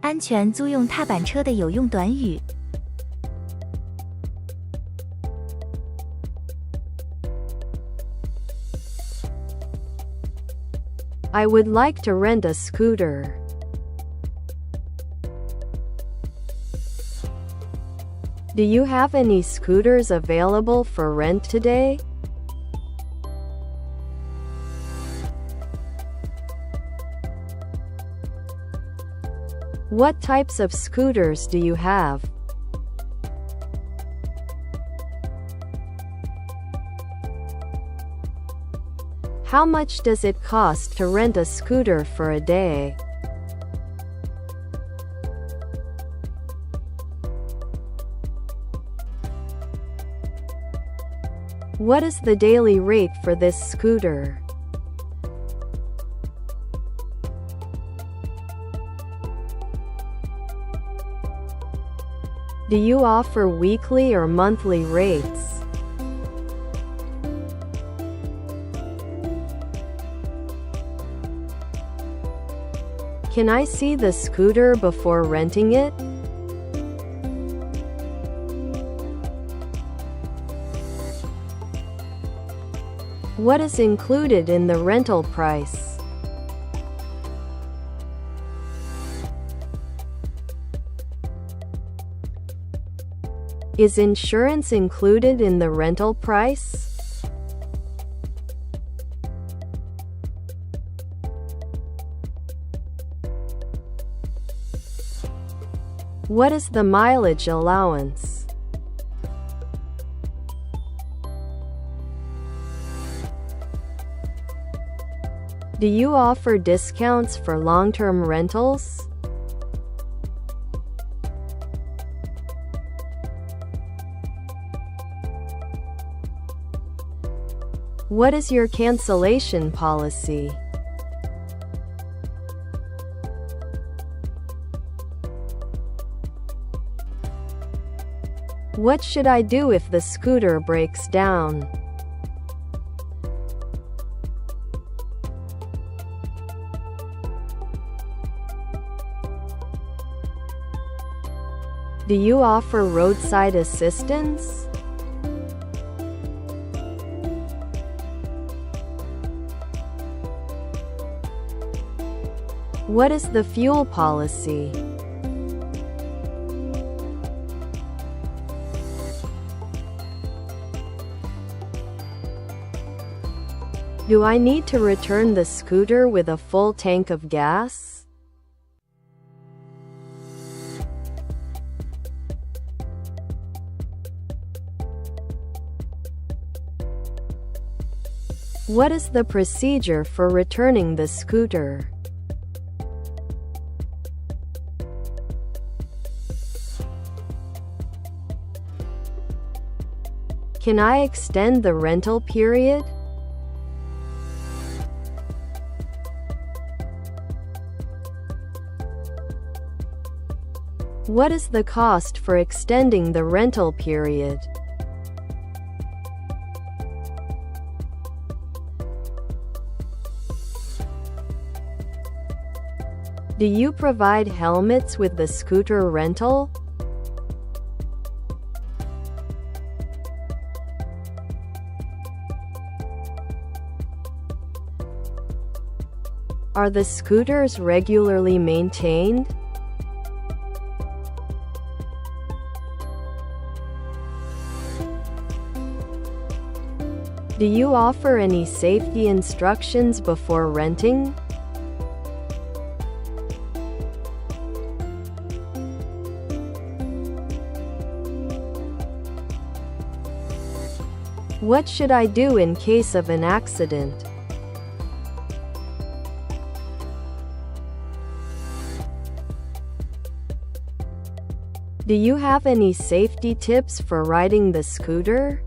安全租用踏板车的有用短语。I would like to rent a scooter. Do you have any scooters available for rent today? What types of scooters do you have? How much does it cost to rent a scooter for a day? What is the daily rate for this scooter? Do you offer weekly or monthly rates? Can I see the scooter before renting it? What is included in the rental price? Is insurance included in the rental price? What is the mileage allowance? Do you offer discounts for long-term rentals? What is your cancellation policy? What should I do if the scooter breaks down? Do you offer roadside assistance? What is the fuel policy? Do I need to return the scooter with a full tank of gas? What is the procedure for returning the scooter? Can I extend the rental period? What is the cost for extending the rental period? Do you provide helmets with the scooter rental? Are the scooters regularly maintained? Do you offer any safety instructions before renting? What should I do in case of an accident? Do you have any safety tips for riding the scooter?